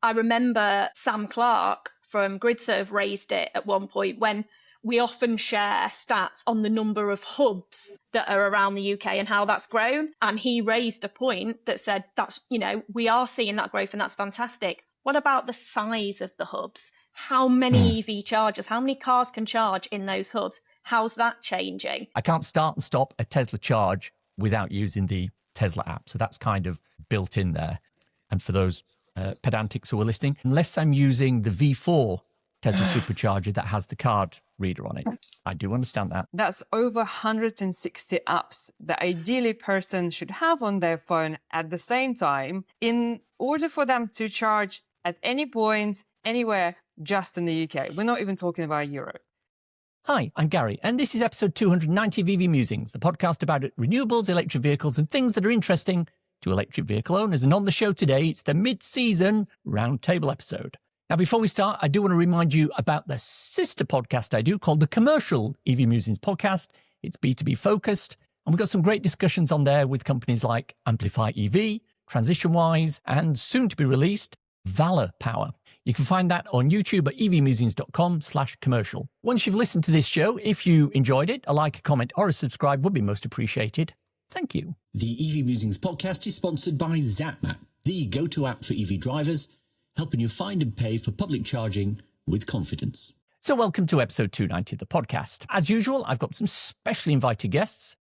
I remember Sam Clark from GridServe raised it at one point when we often share stats on the number of hubs that are around the UK and how that's grown. And he raised a point that said, that's, we are seeing that growth and that's fantastic. What about the size of the hubs? How many EV chargers, how many cars can charge in those hubs? How's that changing? I can't start and stop a Tesla charge without using the Tesla app. So that's kind of built in there. And for those pedantics who are listening, unless I'm using the V4 Tesla supercharger that has the card reader on it. I do understand that. That's over 160 apps that ideally person should have on their phone at the same time in order for them to charge at any point, anywhere, just in the UK. We're not even talking about Europe. Hi, I'm Gary, and this is episode 290 of EV Musings, a podcast about renewables, electric vehicles, and things that are interesting to electric vehicle owners. And on the show today, it's the mid-season roundtable episode. Now, before we start, I do want to remind you about the sister podcast I do called the Commercial EV Musings Podcast. It's B2B focused, and we've got some great discussions on there with companies like Amplify EV, TransitionWise, and soon to be released, Valor Power. You can find that on YouTube at evmusings.com/commercial. Once you've listened to this show, if you enjoyed it, a like, a comment, or a subscribe would be most appreciated. Thank you. The EV Musings podcast is sponsored by Zapmap, the go-to app for EV drivers, helping you find and pay for public charging with confidence. So welcome to episode 290 of the podcast. As usual, I've got some specially invited guests.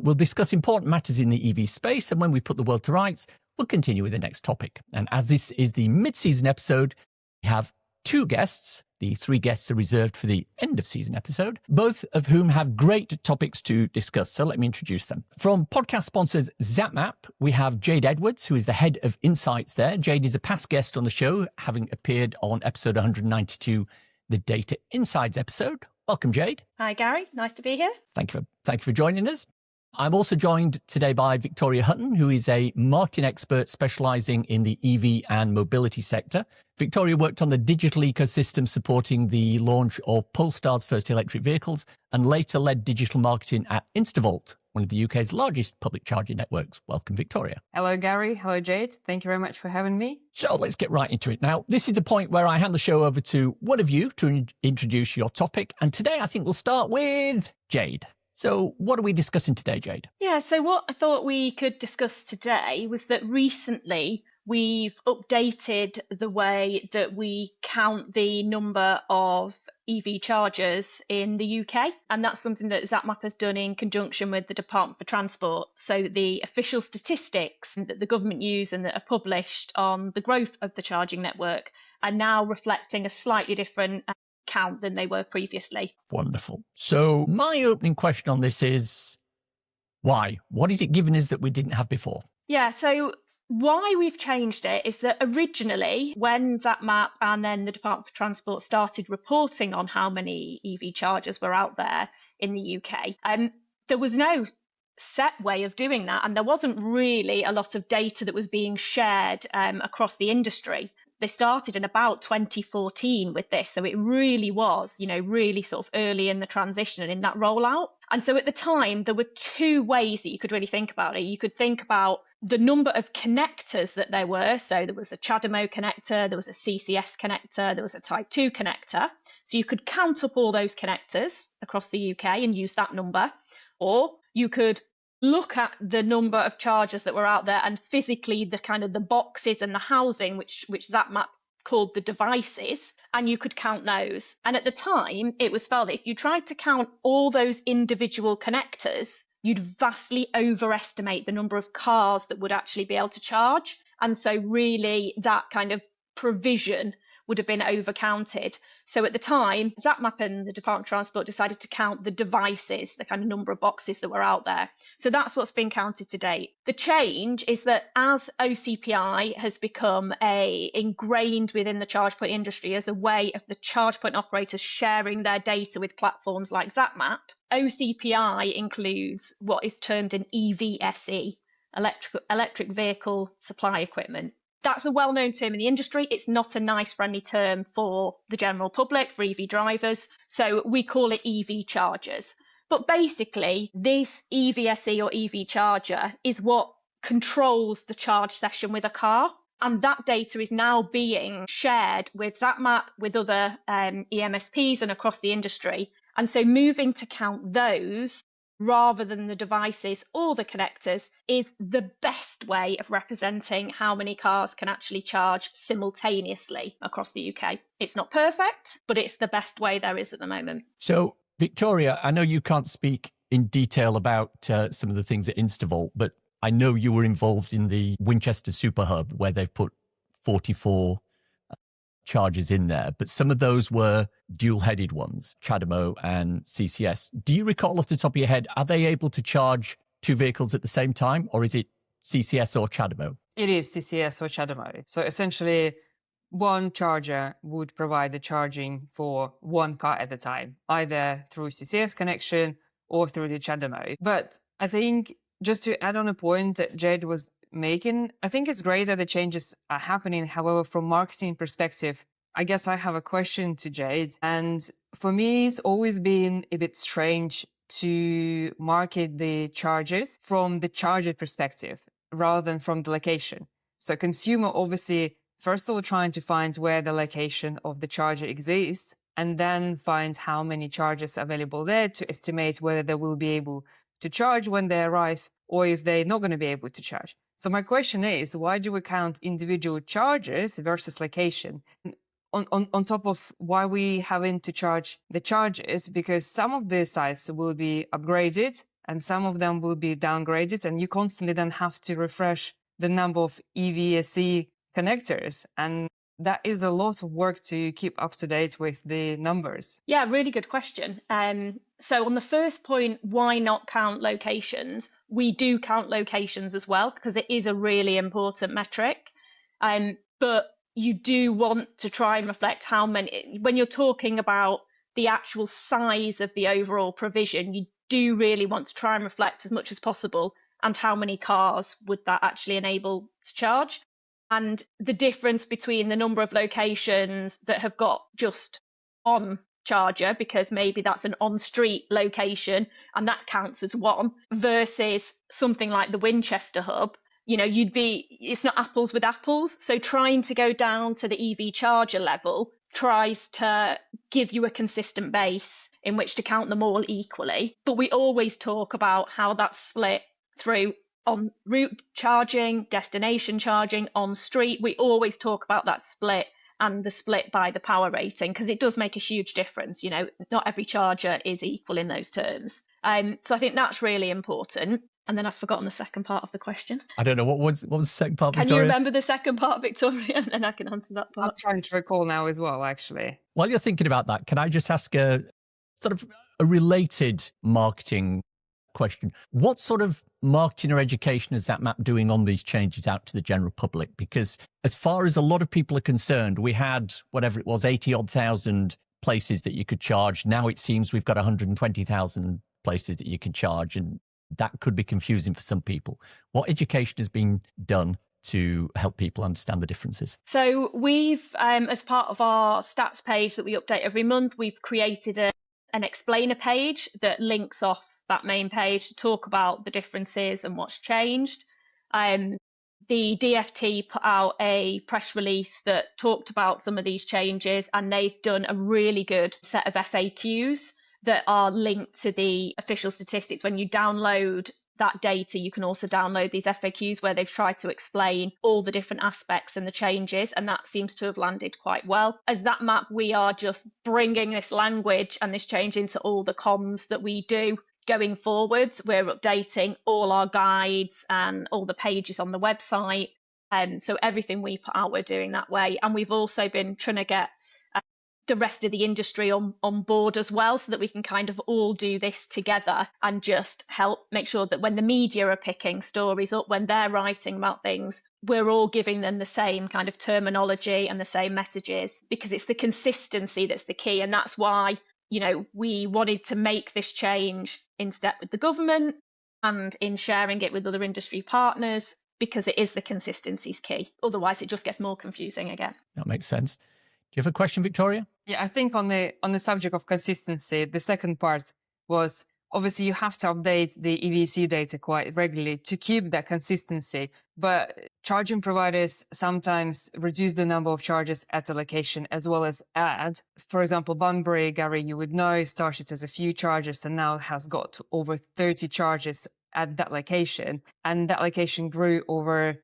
We'll discuss important matters in the EV space, and when we put the world to rights, we'll continue with the next topic. And as this is the mid-season episode, we have two guests. The three guests are reserved for the end of season episode, both of whom have great topics to discuss. So let me introduce them. From podcast sponsors Zapmap, we have Jade Edwards, who is the head of insights there. Jade is a past guest on the show, having appeared on episode 192, the Data Insights episode. Welcome, Jade. Hi, Gary. Nice to be here. Thank you for joining us. I'm also joined today by Victoria Hutton, who is a marketing expert specializing in the EV and mobility sector. Victoria worked on the digital ecosystem supporting the launch of Polestar's first electric vehicles and later led digital marketing at Instavolt, one of the UK's largest public charging networks. Welcome, Victoria. Hello, Gary. Hello, Jade. Thank you very much for having me. So let's get right into it. Now, this is the point where I hand the show over to one of you to introduce your topic. And today I think we'll start with Jade. So what are we discussing today, Jade? Yeah, so what I thought we could discuss today was that recently we've updated the way that we count the number of EV chargers in the UK. And that's something that Zapmap has done in conjunction with the Department for Transport. So the official statistics that the government use and that are published on the growth of the charging network are now reflecting a slightly different count than they were previously. Wonderful. So my opening question on this is, why? What is it giving us that we didn't have before? Yeah, so why we've changed it is that originally when Zapmap and then the Department for Transport started reporting on how many EV chargers were out there in the UK, there was no set way of doing that, and there wasn't really a lot of data that was being shared across the industry. They started in about 2014 with this. So it really was, really sort of early in the transition and in that rollout. And so at the time, there were two ways that you could really think about it. You could think about the number of connectors that there were. So there was a CHAdeMO connector, there was a CCS connector, there was a Type 2 connector. So you could count up all those connectors across the UK and use that number. Or you could look at the number of chargers that were out there and physically the kind of the boxes and the housing, which Zapmap called the devices, and you could count those. And at the time, it was felt that if you tried to count all those individual connectors, you'd vastly overestimate the number of cars that would actually be able to charge. And so really that kind of provision would have been overcounted. So at the time, Zapmap and the Department of Transport decided to count the devices, the kind of number of boxes that were out there. So that's what's been counted to date. The change is that as OCPI has become ingrained within the charge point industry as a way of the charge point operators sharing their data with platforms like Zapmap, OCPI includes what is termed an EVSE, electric vehicle supply equipment. That's a well-known term in the industry. It's not a nice, friendly term for the general public, for EV drivers. So we call it EV chargers. But basically, this EVSE or EV charger is what controls the charge session with a car. And that data is now being shared with Zapmap, with other EMSPs and across the industry. And so moving to count those rather than the devices or the connectors is the best way of representing how many cars can actually charge simultaneously across the UK. It's not perfect, but it's the best way there is at the moment. So, Victoria, I know you can't speak in detail about some of the things at Instavolt, but I know you were involved in the Winchester Super Hub where they've put 44 chargers in there, but some of those were dual-headed ones, CHAdeMO and CCS. Do you recall off the top of your head, are they able to charge two vehicles at the same time, or is it CCS or CHAdeMO? It is CCS or CHAdeMO. So essentially, one charger would provide the charging for one car at a time, either through CCS connection or through the CHAdeMO. But I think just to add on a point that Jade was making, I think it's great that the changes are happening. However, from marketing perspective, I guess I have a question to Jade. And for me, it's always been a bit strange to market the chargers from the charger perspective rather than from the location. So consumer obviously, first of all, trying to find where the location of the charger exists, and then find how many chargers are available there to estimate whether they will be able to charge when they arrive or if they're not going to be able to charge. So my question is, why do we count individual chargers versus location? On top of why we having to charge the chargers, because some of the sites will be upgraded and some of them will be downgraded, and you constantly then have to refresh the number of EVSE connectors. And that is a lot of work to keep up to date with the numbers. Yeah, really good question. So on the first point, why not count locations? We do count locations as well because it is a really important metric. But you do want to try and reflect how many, when you're talking about the actual size of the overall provision, you do really want to try and reflect as much as possible and how many cars would that actually enable to charge. And the difference between the number of locations that have got just one charger, because maybe that's an on-street location and that counts as one, versus something like the Winchester hub, it's not apples with apples. So trying to go down to the EV charger level tries to give you a consistent base in which to count them all equally. But we always talk about how that's split through on route charging, destination charging, on street. We always talk about that split and the split by the power rating because it does make a huge difference. Not every charger is equal in those terms. So I think that's really important. And then I've forgotten the second part of the question. I don't know. What was the second part, Victoria? Can you remember the second part, Victoria? And then I can answer that part. I'm trying to recall now as well, actually. While you're thinking about that, can I just ask a sort of a related marketing question? What sort of marketing or education is Zapmap doing on these changes out to the general public? Because as far as a lot of people are concerned, we had, whatever it was, 80,000 places that you could charge. Now it seems we've got 120,000 places that you can charge, and that could be confusing for some people. What education has been done to help people understand the differences? So we've, as part of our stats page that we update every month, we've created an explainer page that links off that main page to talk about the differences and what's changed. The DfT put out a press release that talked about some of these changes, and they've done a really good set of FAQs that are linked to the official statistics. When you download that data, you can also download these FAQs where they've tried to explain all the different aspects and the changes, and that seems to have landed quite well. As Zapmap, we are just bringing this language and this change into all the comms that we do going forwards. We're updating all our guides and all the pages on the website. So everything we put out, we're doing that way. And we've also been trying to get the rest of the industry on board as well, so that we can kind of all do this together and just help make sure that when the media are picking stories up, when they're writing about things, we're all giving them the same kind of terminology and the same messages, because it's the consistency that's the key. And that's why, we wanted to make this change in step with the government and in sharing it with other industry partners, because it is the consistency's key. Otherwise, it just gets more confusing again. That makes sense. Do you have a question, Victoria? Yeah, I think on the subject of consistency, the second part was Obviously, you have to update the EVSE data quite regularly to keep that consistency. But charging providers sometimes reduce the number of charges at a location as well as add. For example, Bunbury, Gary, you would know, started as a few charges and now has got over 30 charges at that location. And that location grew over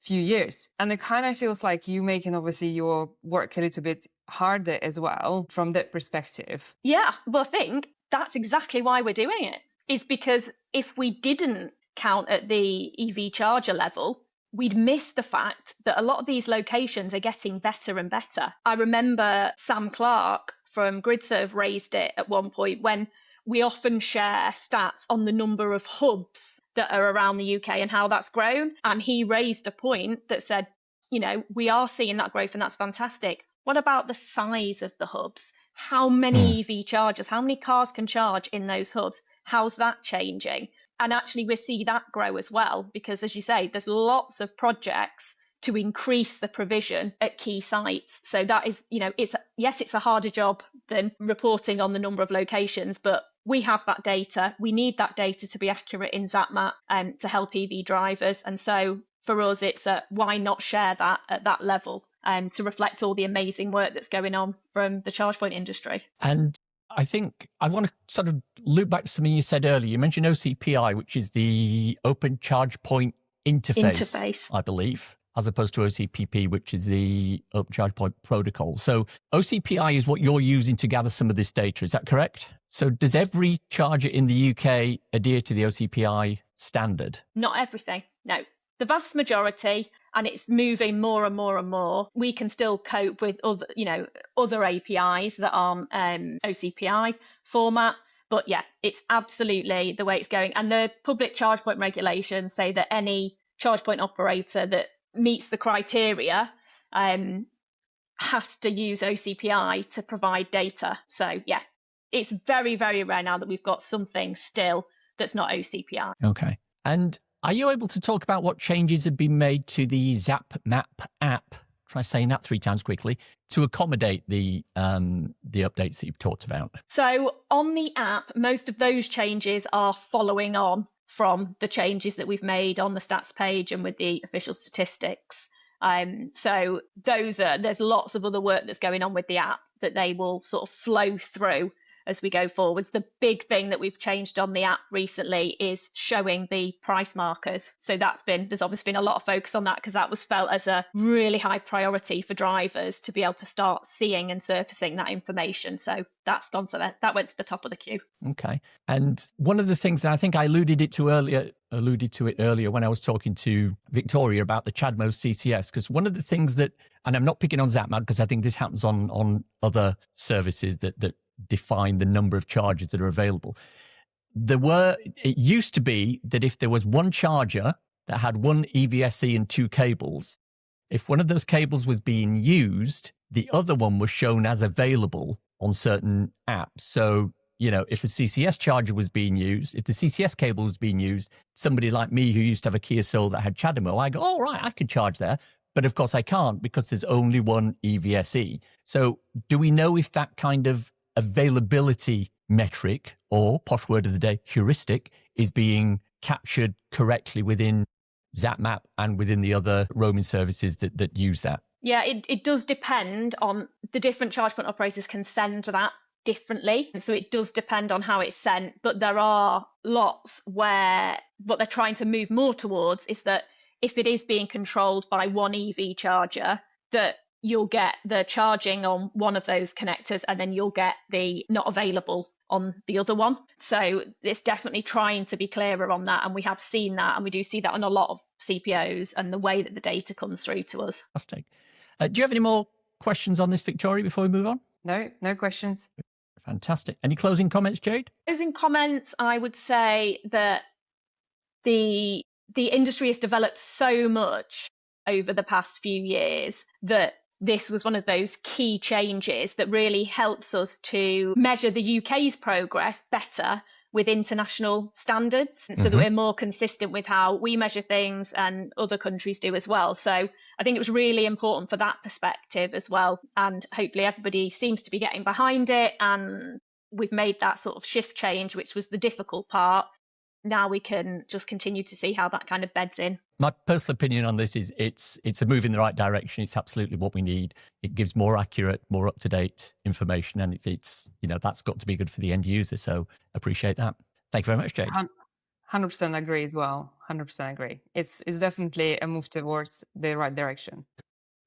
few years. And it kind of feels like you making obviously your work a little bit harder as well from that perspective. Yeah, well, I think that's exactly why we're doing it, is because if we didn't count at the EV charger level, we'd miss the fact that a lot of these locations are getting better and better. I remember Sam Clark from GridServe raised it at one point when we often share stats on the number of hubs that are around the UK and how that's grown. And he raised a point that said, we are seeing that growth and that's fantastic. What about the size of the hubs? How many EV chargers, how many cars can charge in those hubs? How's that changing? And actually, we see that grow as well, because as you say, there's lots of projects to increase the provision at key sites. So that is, it's a harder job than reporting on the number of locations, but we have that data. We need that data to be accurate in Zapmap and to help EV drivers. And so for us, it's why not share that at that level to reflect all the amazing work that's going on from the charge point industry. And I think I want to sort of loop back to something you said earlier. You mentioned OCPI, which is the Open Charge Point Interface, I believe, as opposed to OCPP, which is the Open Charge Point Protocol. So OCPI is what you're using to gather some of this data. Is that correct? So does every charger in the UK adhere to the OCPI standard? Not everything, no. The vast majority, and it's moving more and more and more. We can still cope with other APIs that aren't OCPI format. But yeah, it's absolutely the way it's going. And the public charge point regulations say that any charge point operator that meets the criteria has to use OCPI to provide data. So yeah, it's very, very rare now that we've got something still that's not OCPI. Okay. And are you able to talk about what changes have been made to the Zapmap app? Try saying that 3 times quickly to accommodate the updates that you've talked about. So on the app, most of those changes are following on from the changes that we've made on the stats page and with the official statistics. So there's lots of other work that's going on with the app that they will sort of flow through as we go forwards. The big thing that we've changed on the app recently is showing the price markers. So there's obviously been a lot of focus on that because that was felt as a really high priority for drivers to be able to start seeing and surfacing that information. So that's gone to that went to the top of the queue. Okay. And one of the things that I think I alluded to it earlier when I was talking to Victoria about the CHAdeMO CCS, because one of the things that, and I'm not picking on Zapmap because I think this happens on other services that define the number of chargers that are available. It used to be that if there was one charger that had one EVSE and 2 cables, if one of those cables was being used, the other one was shown as available on certain apps. So, if a CCS charger was being used, if the CCS cable was being used, somebody like me who used to have a Kia Soul that had CHAdeMO, I go, oh, right, I can charge there. But of course I can't because there's only one EVSE. So do we know if that kind of availability metric, or posh word of the day, heuristic, is being captured correctly within Zapmap and within the other roaming services that use that? Yeah, it does depend on the different charge point operators can send that differently. So it does depend on how it's sent, but there are lots where what they're trying to move more towards is that if it is being controlled by one EV charger, that you'll get the charging on one of those connectors and then you'll get the not available on the other one. So it's definitely trying to be clearer on that. And we have seen that, and we do see that on a lot of CPOs and the way that the data comes through to us. Fantastic. Do you have any more questions on this, Victoria, before we move on? No questions. Fantastic. Any closing comments, Jade? Closing comments, I would say that the industry has developed so much over the past few years that this was one of those key changes that really helps us to measure the UK's progress better with international standards, so that we're more consistent with how we measure things and other countries do as well. So I think it was really important for that perspective as well. And hopefully everybody seems to be getting behind it and we've made that sort of shift change, which was the difficult part. Now we can just continue to see how that kind of beds in. My personal opinion on this is it's a move in the right direction. It's absolutely what we need. It gives more accurate, more up-to-date information, and it's that's got to be good for the end user. So appreciate that. Thank you very much, Jade. 100% agree as well. 100% agree. It's definitely a move towards the right direction.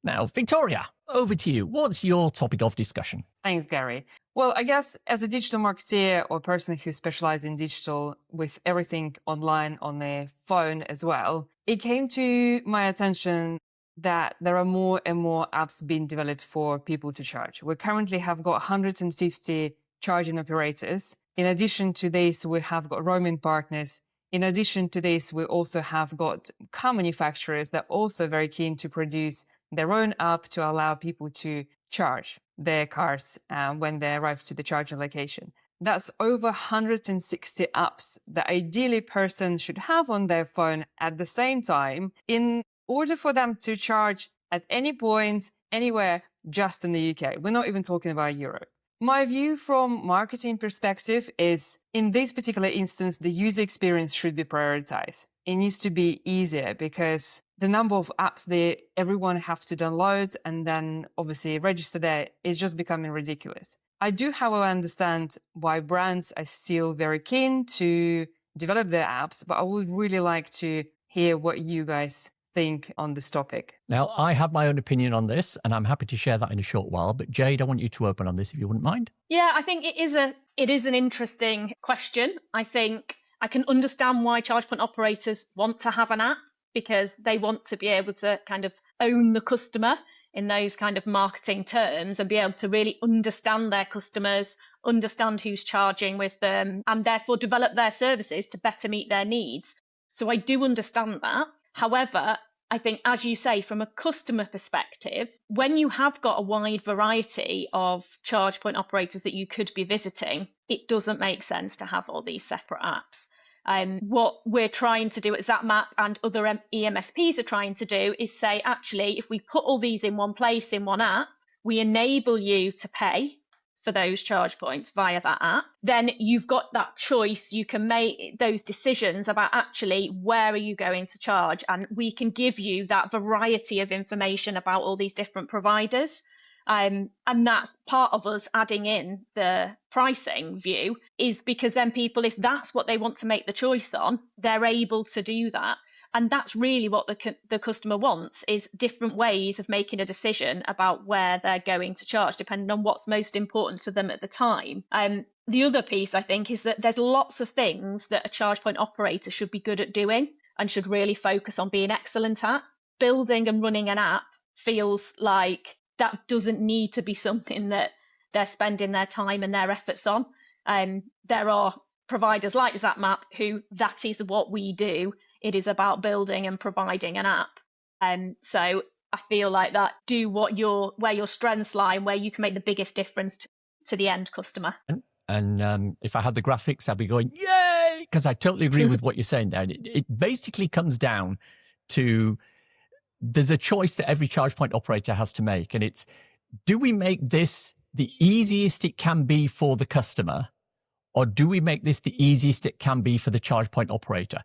Now, Victoria, over to you. What's your topic of discussion? Thanks, Gary. Well, I guess as a digital marketeer or person who specializes in digital with everything online on the phone as well, it came to my attention that there are more and more apps being developed for people to charge. We currently have got 150 charging operators. In addition to this, we have got roaming partners. In addition to this, we also have got car manufacturers that are also very keen to produce their own app to allow people to charge their cars when they arrive to the charging location. That's over 160 apps that ideally a person should have on their phone at the same time in order for them to charge at any point, anywhere, just in the UK. We're not even talking about Europe. My view from marketing perspective is, in this particular instance, the user experience should be prioritized. It needs to be easier because the number of apps that everyone have to download and then obviously register there is just becoming ridiculous. I do, however, understand why brands are still very keen to develop their apps, but I would really like to hear what you guys think on this topic. Now, I have my own opinion on this, and I'm happy to share that in a short while. But Jade, I want you to open on this if you wouldn't mind. Yeah, I think it is an interesting question. I think I can understand why charge point operators want to have an app, because they want to be able to kind of own the customer in those kind of marketing terms and be able to really understand their customers, understand who's charging with them, and therefore develop their services to better meet their needs. So I do understand that. However, I think, as you say, from a customer perspective, when you have got a wide variety of charge point operators that you could be visiting, it doesn't make sense to have all these separate apps. What we're trying to do at Zapmap and other EMSPs are trying to do is say, actually, if we put all these in one place, in one app, we enable you to pay for those charge points via that app. Then you've got that choice. You can make those decisions about actually where are you going to charge, and we can give you that variety of information about all these different providers. And that's part of us adding in the pricing view, is because then people, if that's what they want to make the choice on, they're able to do that. And that's really what the customer wants, is different ways of making a decision about where they're going to charge, depending on what's most important to them at the time. The other piece, I think, is that there's lots of things that a charge point operator should be good at doing and should really focus on being excellent at. Building and running an app feels like that doesn't need to be something that they're spending their time and their efforts on. There are providers like Zapmap who that is what we do. It is about building and providing an app. So I feel like that, do where your strengths lie and where you can make the biggest difference to the end customer. And if I had the graphics, I'd be going, yay! Because I totally agree with what you're saying there. It basically comes down to, there's a choice that every charge point operator has to make. And it's, do we make this the easiest it can be for the customer? Or do we make this the easiest it can be for the charge point operator?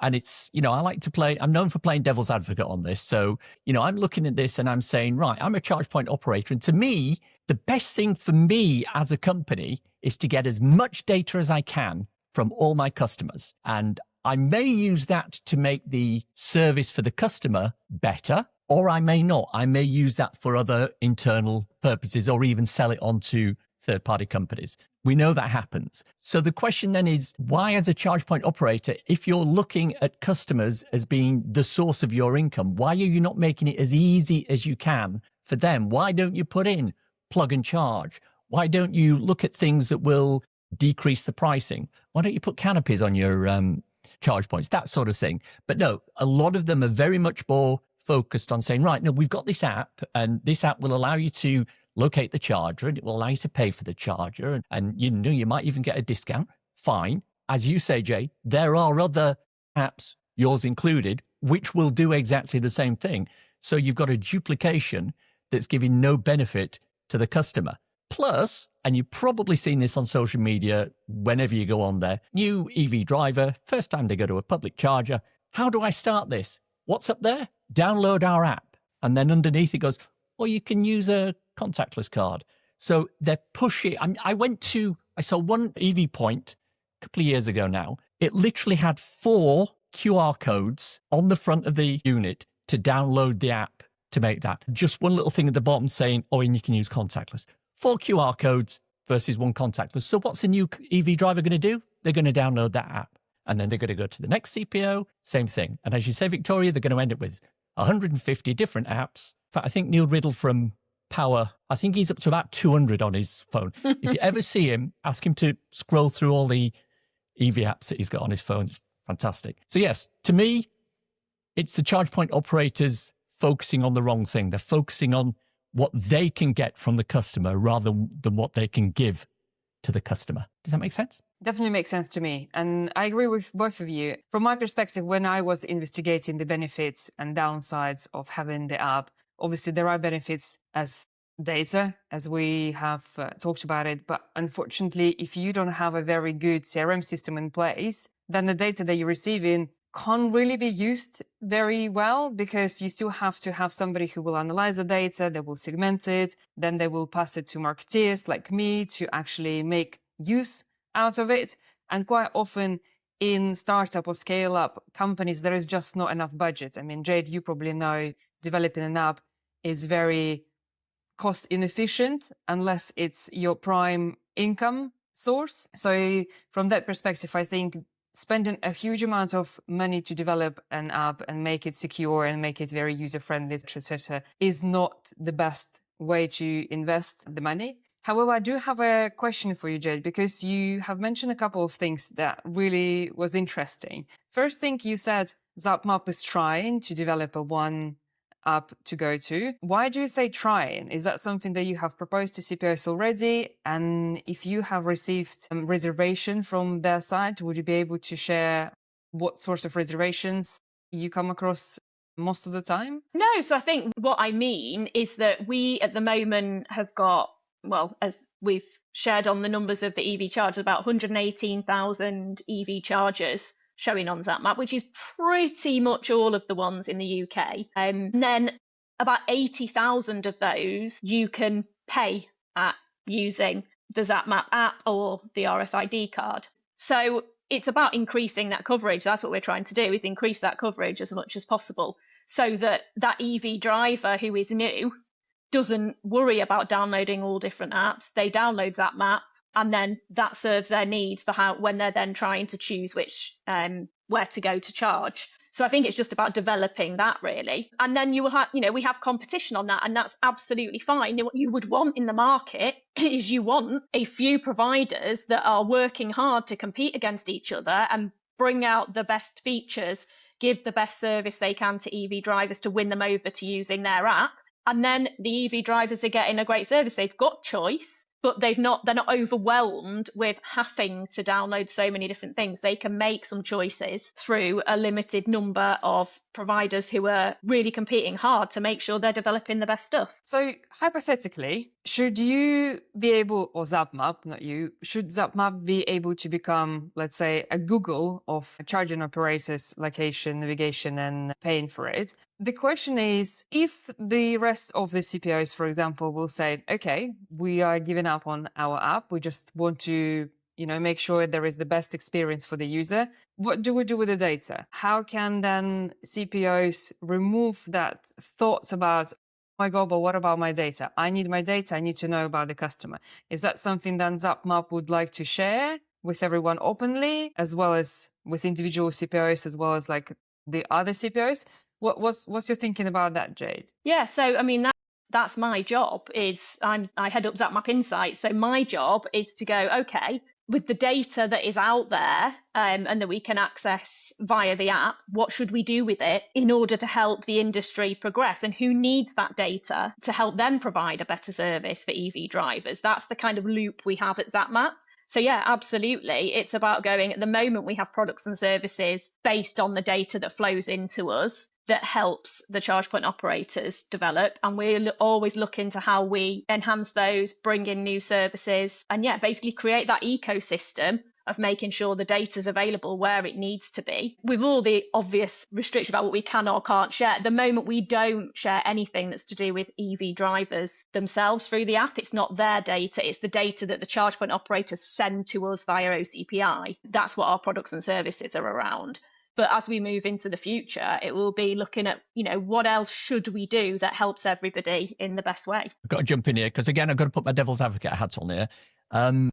And it's, I like to play, I'm known for playing devil's advocate on this. So, I'm looking at this and I'm saying, right, I'm a charge point operator. And to me, the best thing for me as a company is to get as much data as I can from all my customers. And I may use that to make the service for the customer better, or I may not. I may use that for other internal purposes, or even sell it on to third-party companies. We know that happens. So the question then is, why as a charge point operator, if you're looking at customers as being the source of your income, why are you not making it as easy as you can for them? Why don't you put in plug and charge? Why don't you look at things that will decrease the pricing? Why don't you put canopies on your charge points, that sort of thing? But no, a lot of them are very much more focused on saying, right, no, we've got this app, and this app will allow you to locate the charger, and it will allow you to pay for the charger, and you might even get a discount. Fine. As you say, Jay, there are other apps, yours included, which will do exactly the same thing. So you've got a duplication that's giving no benefit to the customer. Plus, and you've probably seen this on social media whenever you go on there, new EV driver, first time they go to a public charger. How do I start this? What's up there? Download our app. And then underneath it goes, or you can use a contactless card. So they're pushing. I saw one EV point a couple of years ago now. It literally had 4 QR codes on the front of the unit to download the app to make that. Just one little thing at the bottom saying, oh, and you can use contactless. 4 QR codes versus 1 contactless. So what's a new EV driver going to do? They're going to download that app. And then they're going to go to the next CPO, same thing. And as you say, Victoria, they're going to end up with 150 different apps. In fact, I think Neil Riddle from Power, I think he's up to about 200 on his phone. If you ever see him, ask him to scroll through all the EV apps that he's got on his phone. It's fantastic. So yes, to me, it's the charge point operators focusing on the wrong thing. They're focusing on what they can get from the customer rather than what they can give to the customer. Does that make sense? Definitely makes sense to me. And I agree with both of you. From my perspective, when I was investigating the benefits and downsides of having the app, obviously there are benefits as data, as we have talked about it. But unfortunately, if you don't have a very good CRM system in place, then the data that you're receiving can't really be used very well, because you still have to have somebody who will analyze the data, they will segment it, then they will pass it to marketeers like me to actually make use out of it. And quite often in startup or scale up companies, there is just not enough budget. I mean, Jade, you probably know developing an app is very cost inefficient unless it's your prime income source. So from that perspective, I think spending a huge amount of money to develop an app and make it secure and make it very user-friendly, etc., is not the best way to invest the money. However, I do have a question for you, Jade, because you have mentioned a couple of things that really was interesting. First thing you said, Zapmap is trying to develop a one app to go to. Why do you say trying? Is that something that you have proposed to CPOs already? And if you have received reservation from their side, would you be able to share what sorts of reservations you come across most of the time? No, so I think what I mean is that we at the moment have got, well, as we've shared on the numbers of the EV chargers, about 118,000 EV chargers showing on Zapmap, which is pretty much all of the ones in the UK. And then about 80,000 of those you can pay at using the Zapmap app or the RFID card. So it's about increasing that coverage. That's what we're trying to do, is increase that coverage as much as possible, so that that EV driver who is new doesn't worry about downloading all different apps. They download Zapmap, and then that serves their needs for when they're then trying to choose which where to go to charge. So I think it's just about developing that, really. And then you will have, we have competition on that, and that's absolutely fine. What you would want in the market is you want a few providers that are working hard to compete against each other and bring out the best features, give the best service they can to EV drivers to win them over to using their app. And then the EV drivers are getting a great service. They've got choice, but they're not overwhelmed with having to download so many different things. They can make some choices through a limited number of providers who are really competing hard to make sure they're developing the best stuff. So hypothetically, should you be able, or Zapmap, not you, should Zapmap be able to become, let's say, a Google of charging operators, location, navigation, and paying for it? The question is, if the rest of the CPOs, for example, will say, okay, we are giving up on our app, we just want to make sure there is the best experience for the user. What do we do with the data? How can then CPOs remove that thought about, oh my God, but what about my data? I need my data. I need to know about the customer. Is that something that Zapmap would like to share with everyone openly, as well as with individual CPOs, as well as like the other CPOs? What's your thinking about that, Jade? Yeah, so I mean, that's my job. I head up Zapmap Insights. So my job is to go, okay, with the data that is out there and that we can access via the app, what should we do with it in order to help the industry progress? And who needs that data to help them provide a better service for EV drivers? That's the kind of loop we have at Zapmap. So yeah, absolutely. It's about going, at the moment we have products and services based on the data that flows into us that helps the charge point operators develop. And we're always looking to how we enhance those, bring in new services, and yeah, basically create that ecosystem of making sure the data is available where it needs to be, with all the obvious restrictions about what we can or can't share. At the moment, we don't share anything that's to do with EV drivers themselves through the app. It's not their data, it's the data that the charge point operators send to us via OCPI. That's what our products and services are around. But as we move into the future, it will be looking at, what else should we do that helps everybody in the best way? I've got to jump in here because, again, I've got to put my devil's advocate hat on here.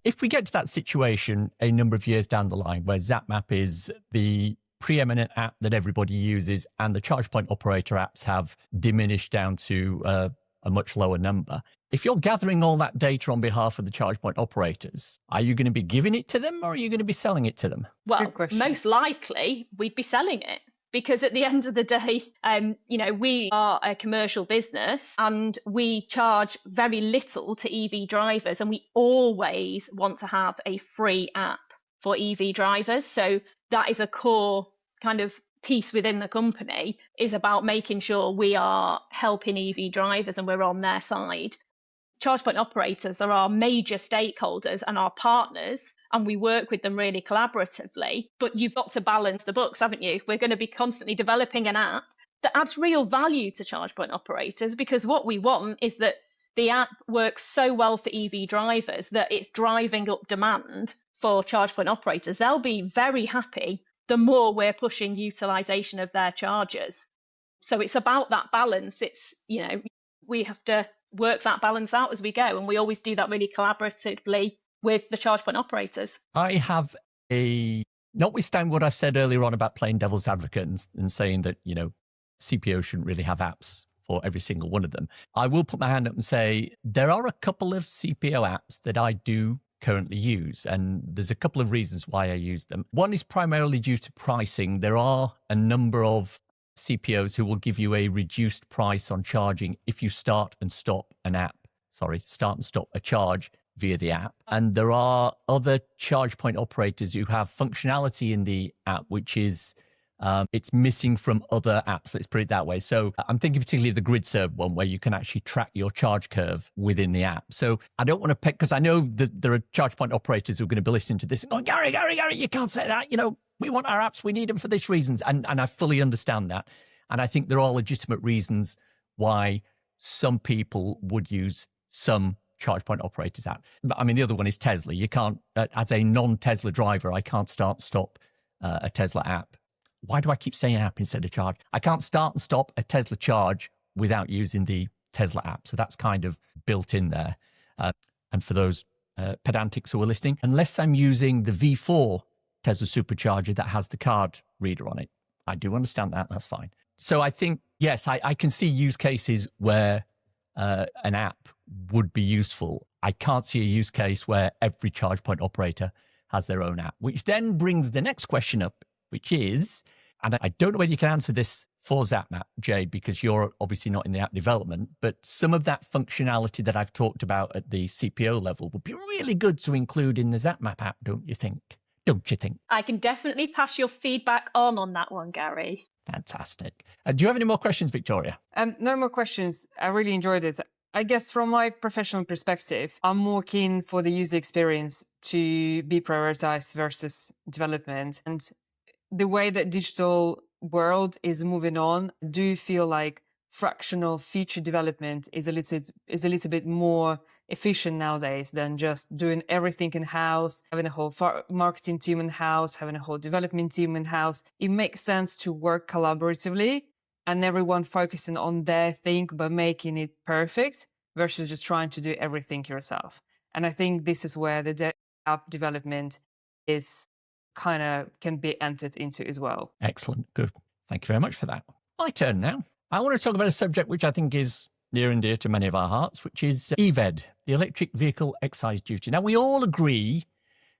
If we get to that situation a number of years down the line where Zapmap is the preeminent app that everybody uses and the charge point operator apps have diminished down to a much lower number, if you're gathering all that data on behalf of the charge point operators, are you going to be giving it to them or are you going to be selling it to them? Well, most likely we'd be selling it. Because at the end of the day, we are a commercial business and we charge very little to EV drivers, and we always want to have a free app for EV drivers. So that is a core kind of piece within the company, is about making sure we are helping EV drivers and we're on their side. Charge point operators are our major stakeholders and our partners, and we work with them really collaboratively. But you've got to balance the books, haven't you? We're going to be constantly developing an app that adds real value to charge point operators, because what we want is that the app works so well for EV drivers that it's driving up demand for charge point operators. They'll be very happy the more we're pushing utilization of their chargers. So it's about that balance. It's, we have to work that balance out as we go, and we always do that really collaboratively with the charge point operators. I have notwithstanding what I've said earlier on about playing devil's advocate and saying that, CPO shouldn't really have apps for every single one of them, I will put my hand up and say there are a couple of CPO apps that I do currently use, and there's a couple of reasons why I use them. One is primarily due to pricing. There are a number of CPOs who will give you a reduced price on charging if you start and stop a charge via the app. And there are other charge point operators who have functionality in the app which is it's missing from other apps, let's put it that way. So I'm thinking particularly of the GridServe one, where you can actually track your charge curve within the app. So I don't want to pick, because I know that there are charge point operators who are going to be listening to this and going, Gary, you can't say that. We want our apps, we need them for these reasons. And I fully understand that. And I think there are legitimate reasons why some people would use some charge point operators app. I mean, the other one is Tesla. You can't, as a non-Tesla driver, I can't start and stop a Tesla app. Why do I keep saying app instead of charge? I can't start and stop a Tesla charge without using the Tesla app. So that's kind of built in there. And for those pedantics who are listening, unless I'm using the V4 Tesla supercharger that has the card reader on it, I do understand that. That's fine. So I think, yes, I can see use cases where an app would be useful. I can't see a use case where every charge point operator has their own app, which then brings the next question up, which is, and I don't know whether you can answer this for Zapmap, Jade, because you're obviously not in the app development, but some of that functionality that I've talked about at the CPO level would be really good to include in the Zapmap app, don't you think? I can definitely pass your feedback on that one, Gary. Fantastic. Do you have any more questions, Victoria? No more questions. I really enjoyed it. I guess from my professional perspective, I'm more keen for the user experience to be prioritized versus development. And the way that digital world is moving on, I do feel like fractional feature development is a little bit more efficient nowadays than just doing everything in-house, having a whole marketing team in-house, having a whole development team in-house. It makes sense to work collaboratively and everyone focusing on their thing but making it perfect versus just trying to do everything yourself. And I think this is where the app development is kind of can be entered into as well. Excellent. Good. Thank you very much for that. My turn now. I want to talk about a subject which I think is near and dear to many of our hearts, which is eVED, the Electric Vehicle Excise Duty. Now, we all agree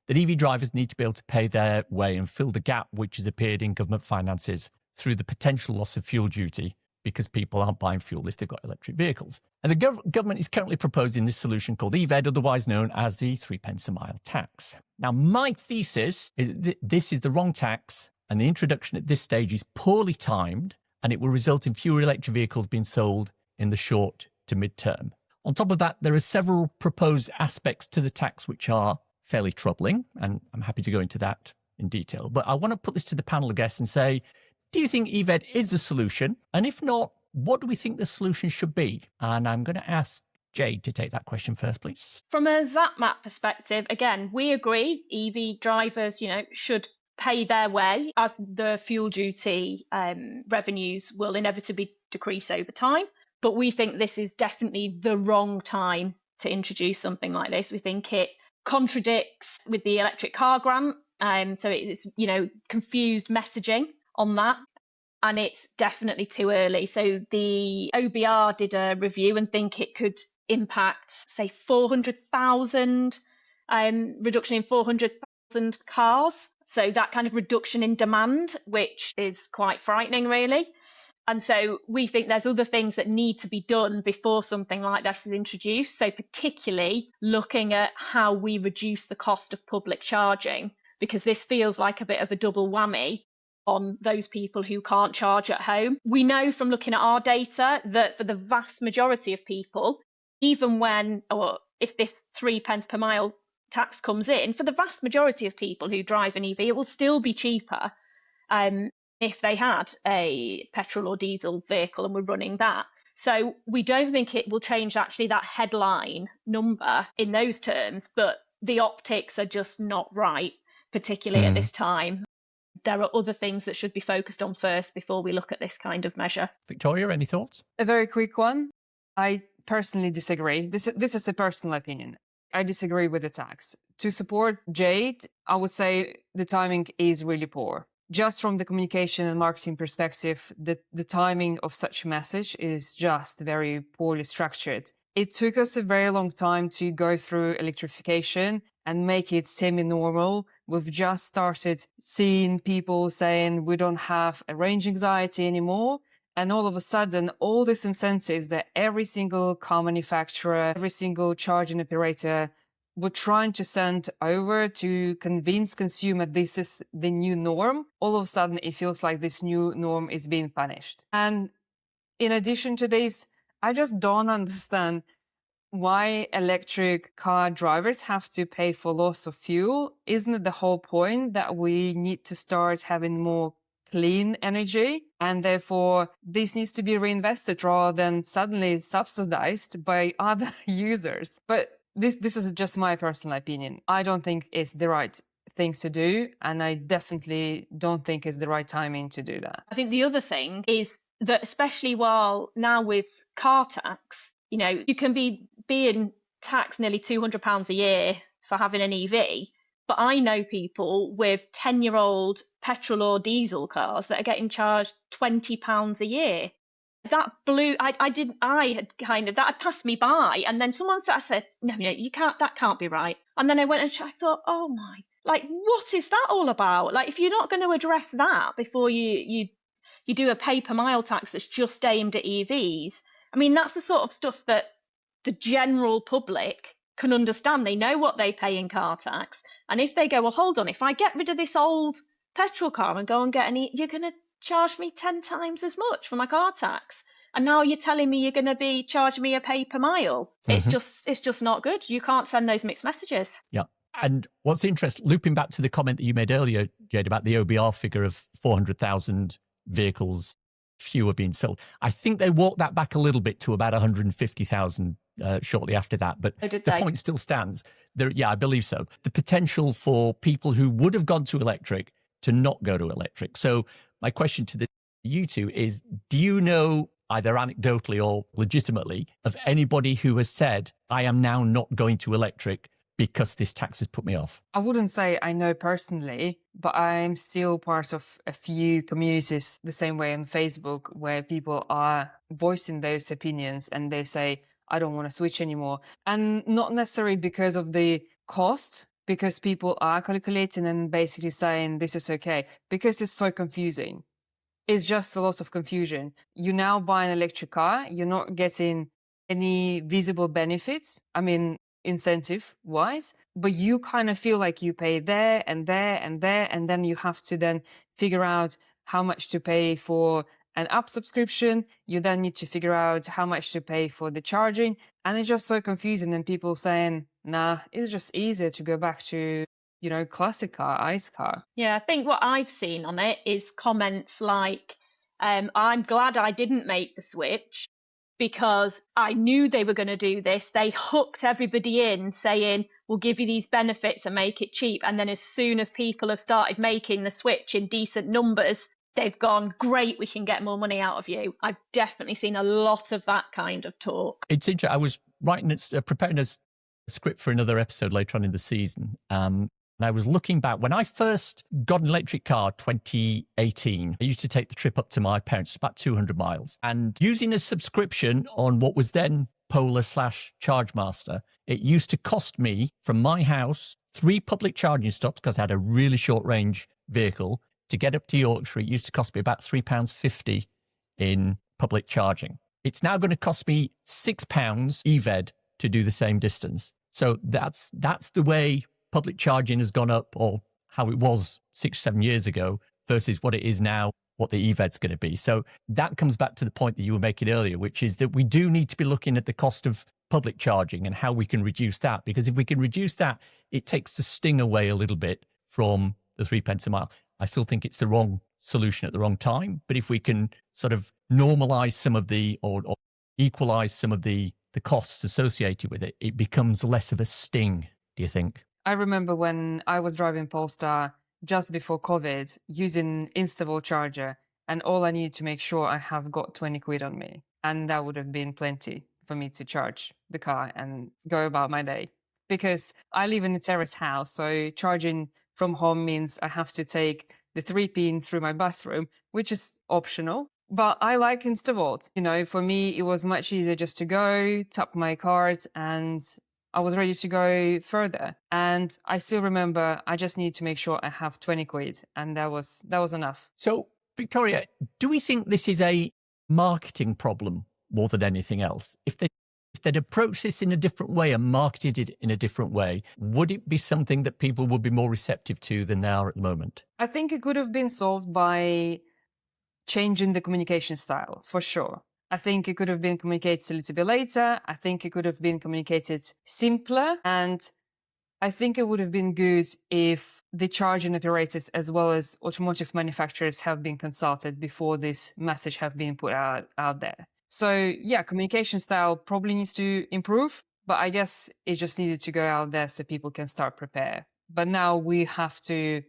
that EV drivers need to be able to pay their way and fill the gap which has appeared in government finances through the potential loss of fuel duty because people aren't buying fuel if they've got electric vehicles. And the government is currently proposing this solution called eVED, otherwise known as the 3p a mile tax. Now, my thesis is that this is the wrong tax, and the introduction at this stage is poorly timed, and it will result in fewer electric vehicles being sold in the short to mid-term. On top of that, there are several proposed aspects to the tax which are fairly troubling, and I'm happy to go into that in detail. But I want to put this to the panel of guests and say, do you think eVED is the solution? And if not, what do we think the solution should be? And I'm going to ask Jade to take that question first, please. From a Zapmap perspective, again, we agree EV drivers, should pay their way as the fuel duty revenues will inevitably decrease over time. But we think this is definitely the wrong time to introduce something like this. We think it contradicts with the electric car grant. So it's, confused messaging on that. And it's definitely too early. So the OBR did a review and think it could impact, say, 400,000, reduction in 400,000 cars. So that kind of reduction in demand, which is quite frightening, really. And so we think there's other things that need to be done before something like this is introduced. So particularly looking at how we reduce the cost of public charging, because this feels like a bit of a double whammy on those people who can't charge at home. We know from looking at our data that for the vast majority of people, even when, or if this 3p per mile tax comes in, for the vast majority of people who drive an EV, it will still be cheaper if they had a petrol or diesel vehicle and were running that. So we don't think it will change actually that headline number in those terms, but the optics are just not right, particularly at this time. There are other things that should be focused on first before we look at this kind of measure. Victoria, any thoughts? A very quick one. I personally disagree. This is a personal opinion. I disagree with the tax. To support Jade, I would say the timing is really poor. Just from the communication and marketing perspective, the timing of such a message is just very poorly structured. It took us a very long time to go through electrification and make it semi-normal. We've just started seeing people saying we don't have a range anxiety anymore. And all of a sudden, all these incentives that every single car manufacturer, every single charging operator were trying to send over to convince consumer this is the new norm, all of a sudden it feels like this new norm is being punished. And in addition to this, I just don't understand why electric car drivers have to pay for loss of fuel. Isn't it the whole point that we need to start having more clean energy? And therefore, this needs to be reinvested rather than suddenly subsidized by other users. But this is just my personal opinion. I don't think it's the right thing to do. And I definitely don't think it's the right timing to do that. I think the other thing is that especially while now with car tax, you can be being taxed nearly £200 a year for having an EV. But I know people with 10-year-old petrol or diesel cars that are getting charged £20 a year. That blew, that had passed me by. And then someone said, no, you can't, that can't be right. And then I went and I thought, oh my, what is that all about? If you're not going to address that before you do a pay per mile tax that's just aimed at EVs, that's the sort of stuff that the general public can understand. They know what they pay in car tax. And if they go, well, hold on, if I get rid of this old petrol car and go and get you're going to charge me 10 times as much for my car tax. And now you're telling me you're going to be charging me a pay per mile. Mm-hmm. It's just not good. You can't send those mixed messages. Yeah. And what's interesting, looping back to the comment that you made earlier, Jade, about the OBR figure of 400,000 vehicles fewer being sold. I think they walked that back a little bit to about 150,000 shortly after that. But the point still stands. I believe so. The potential for people who would have gone to electric to not go to electric. So my question to you two is, do you know, either anecdotally or legitimately, of anybody who has said, I am now not going to electric because this tax has put me off? I wouldn't say I know personally, but I'm still part of a few communities the same way on Facebook where people are voicing those opinions and they say, I don't want to switch anymore. And not necessarily because of the cost, because people are calculating and basically saying this is okay, because it's so confusing. is just a lot of confusion. You now buy an electric car, you're not getting any visible benefits, I mean, incentive wise, but you kind of feel like you pay there and there and there, and then you have to then figure out how much to pay for an app subscription. You then need to figure out how much to pay for the charging, and it's just so confusing. And people saying, nah, it's just easier to go back to, classic car, ICE car. Yeah, I think what I've seen on it is comments like, I'm glad I didn't make the switch because I knew they were going to do this. They hooked everybody in saying, we'll give you these benefits and make it cheap. And then as soon as people have started making the switch in decent numbers, they've gone, great, we can get more money out of you. I've definitely seen a lot of that kind of talk. It's interesting. I was preparing a script for another episode later on in the season. And I was looking back when I first got an electric car, 2018. I used to take the trip up to my parents, about 200 miles. And using a subscription on what was then Polar/Chargemaster, it used to cost me from my house 3 public charging stops, because I had a really short range vehicle, to get up to Yorkshire. It used to cost me about £3.50 in public charging. It's now going to cost me £6 eVED to do the same distance. So that's the way public charging has gone up, or how it was 6 or 7 years ago versus what it is now, what the eVED's going to be. So that comes back to the point that you were making earlier, which is that we do need to be looking at the cost of public charging and how we can reduce that. Because if we can reduce that, it takes the sting away a little bit from the 3p a mile. I still think it's the wrong solution at the wrong time. But if we can sort of normalize some of the, or equalize some of the costs associated with it, it becomes less of a sting, do you think? I remember when I was driving Polestar just before COVID, using Instavolt charger, and all I needed to make sure I have got 20 quid on me. And that would have been plenty for me to charge the car and go about my day. Because I live in a terrace house, so charging from home means I have to take the 3p through my bathroom, which is optional. But I like Instavolt. For me, it was much easier just to go, tap my card, and I was ready to go further. And I still remember I just need to make sure I have 20 quid, and that was enough. So, Victoria, do we think this is a marketing problem more than anything else? If they'd approached this in a different way and marketed it in a different way, would it be something that people would be more receptive to than they are at the moment? I think it could have been solved by changing the communication style, for sure. I think it could have been communicated a little bit later. I think it could have been communicated simpler. And I think it would have been good if the charging operators as well as automotive manufacturers have been consulted before this message have been put out there. So yeah, communication style probably needs to improve, but I guess it just needed to go out there so people can start prepare. But now we have to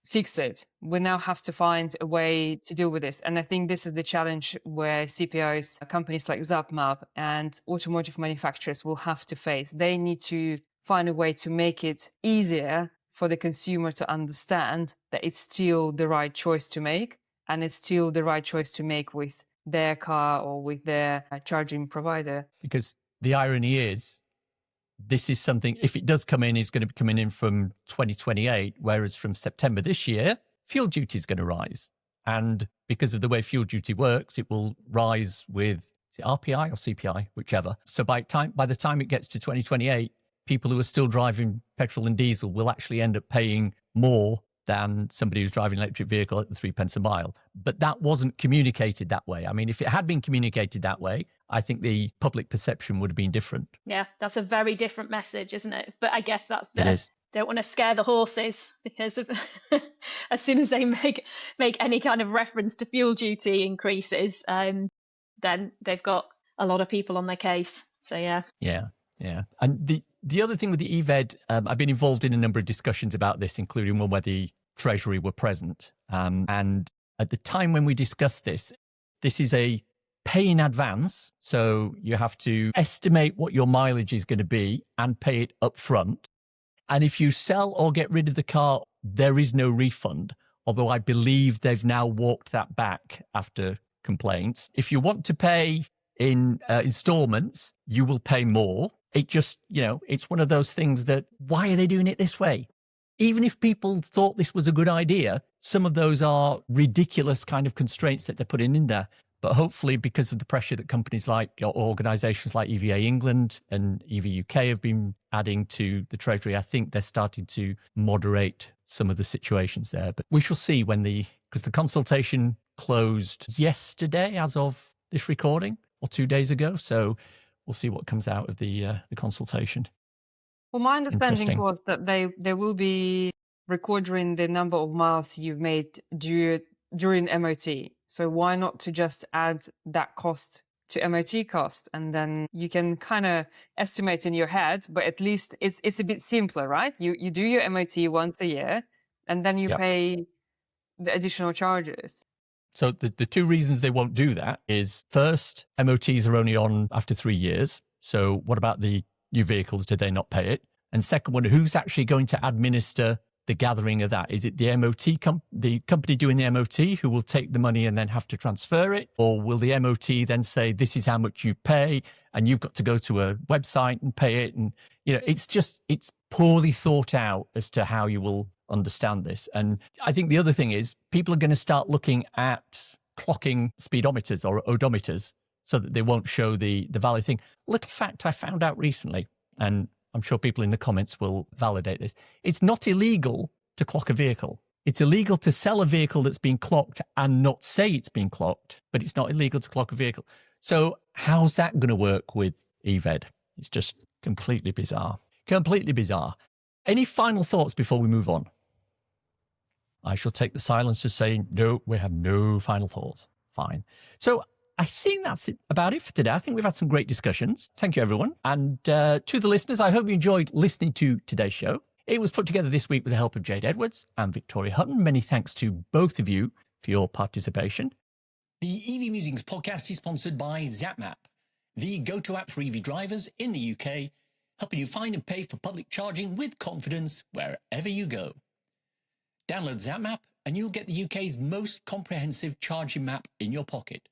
fix it. We now have to find a way to deal with this. And I think this is the challenge where CPOs, companies like Zapmap and automotive manufacturers will have to face. They need to find a way to make it easier for the consumer to understand that it's still the right choice to make, and it's still the right choice to make with their car or with their charging provider. Because the irony is, this is something, if it does come in, is going to be coming in from 2028, whereas from September this year, fuel duty is going to rise. And because of the way fuel duty works, it will rise with, is it RPI or CPI, whichever. So by the time it gets to 2028, people who are still driving petrol and diesel will actually end up paying more than somebody who's driving an electric vehicle at the 3p a mile. But that wasn't communicated that way. I mean, if it had been communicated that way, I think the public perception would have been different. Yeah, that's a very different message, isn't it? But I guess that's It is. Don't want to scare the horses, because of as soon as they make any kind of reference to fuel duty increases, then they've got a lot of people on their case. So yeah. Yeah. And the other thing with the eVED, I've been involved in a number of discussions about this, including one where the Treasury were present. And at the time when we discussed this is a pay in advance. So you have to estimate what your mileage is going to be and pay it up front. And if you sell or get rid of the car, there is no refund. Although I believe they've now walked that back after complaints. If you want to pay in installments, you will pay more. It just, it's one of those things that, why are they doing it this way? even if people thought this was a good idea, some of those are ridiculous kind of constraints that they're putting in there. But hopefully, because of the pressure that companies like, or organisations like EVA England and EVA UK have been adding to the Treasury, I think they're starting to moderate some of the situations there. But we shall see because the consultation closed yesterday as of this recording, or 2 days ago. So we'll see what comes out of the consultation. Well, my understanding was that they will be recording the number of miles you've made during MOT. So why not to just add that cost to MOT cost, and then you can kind of estimate in your head, but at least it's a bit simpler, right? You do your MOT once a year, and then you pay the additional charges. So the two reasons they won't do that is, first, MOTs are only on after 3 years. So what about the new vehicles? Did they not pay it? And second one, who's actually going to administer the gathering of that? Is it the MOT, the company doing the MOT, who will take the money and then have to transfer it? Or will the MOT then say, this is how much you pay, and you've got to go to a website and pay it? And, it's poorly thought out as to how you will understand this. And I think the other thing is, people are going to start looking at clocking speedometers or odometers so that they won't show the valid thing. Little fact I found out recently, and I'm sure people in the comments will validate this. It's not illegal to clock a vehicle. It's illegal to sell a vehicle that's been clocked and not say it's been clocked, but it's not illegal to clock a vehicle. So how's that going to work with eVED? It's just completely bizarre. Completely bizarre. Any final thoughts before we move on? I shall take the silence as saying, no, we have no final thoughts. Fine. So I think that's about it for today. I think we've had some great discussions. Thank you, everyone. And to the listeners, I hope you enjoyed listening to today's show. It was put together this week with the help of Jade Edwards and Victoria Hutton. Many thanks to both of you for your participation. The EV Musings podcast is sponsored by Zapmap, the go-to app for EV drivers in the UK, helping you find and pay for public charging with confidence wherever you go. Download Zapmap and you'll get the UK's most comprehensive charging map in your pocket,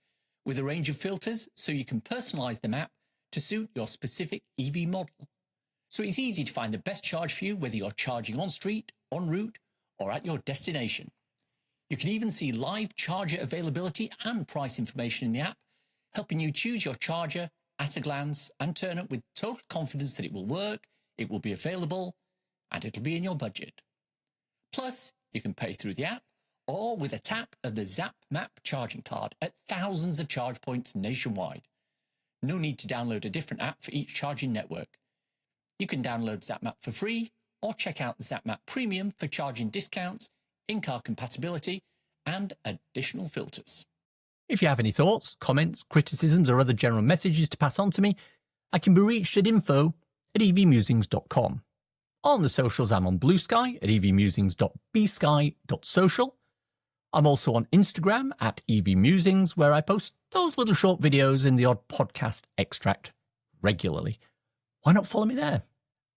with a range of filters so you can personalise the map to suit your specific EV model. So it's easy to find the best charge for you, whether you're charging on street, en route, or at your destination. You can even see live charger availability and price information in the app, helping you choose your charger at a glance and turn up with total confidence that it will work, it will be available, and it'll be in your budget. Plus, you can pay through the app or with a tap of the Zapmap charging card at thousands of charge points nationwide. No need to download a different app for each charging network. You can download Zapmap for free or check out Zapmap Premium for charging discounts, in-car compatibility, and additional filters. If you have any thoughts, comments, criticisms, or other general messages to pass on to me, I can be reached at info@evmusings.com. On the socials, I'm on Blue Sky at evmusings.bsky.social. I'm also on Instagram at evmusings, where I post those little short videos and the odd podcast extract regularly. Why not follow me there?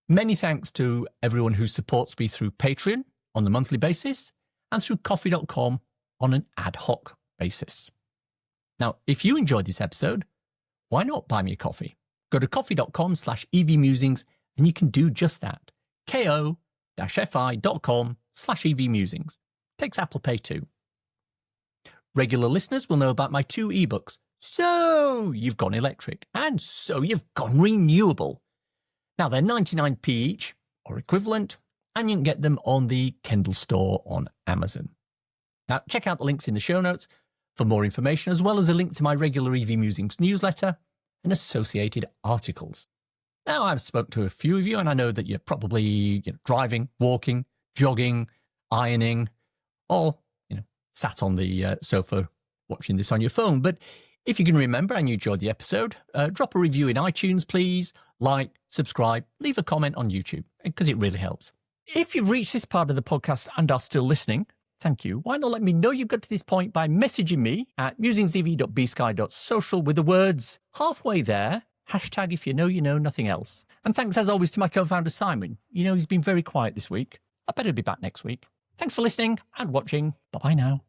Many thanks to everyone who supports me through Patreon on the monthly basis and through coffee.com on an ad hoc basis. Now, if you enjoyed this episode, why not buy me a coffee? Go to coffee.com/evmusings and you can do just that. ko-fi.com/evmusings. Takes Apple Pay too. Regular listeners will know about my 2 ebooks. So you've gone electric, and so you've gone renewable. Now they're 99p each, or equivalent, and you can get them on the Kindle store on Amazon. Now check out the links in the show notes for more information, as well as a link to my regular EV Musings newsletter and associated articles. Now, I've spoken to a few of you, and I know that you're probably driving, walking, jogging, ironing, or sat on the sofa watching this on your phone. But if you can remember and you enjoyed the episode, drop a review in iTunes, please. Like, subscribe, leave a comment on YouTube, because it really helps. If you've reached this part of the podcast and are still listening, thank you. Why not let me know you've got to this point by messaging me at musingsev.bsky.social with the words halfway there, hashtag if you know, nothing else. And thanks as always to my co-founder Simon. He's been very quiet this week. I better be back next week. Thanks for listening and watching. Bye-bye now.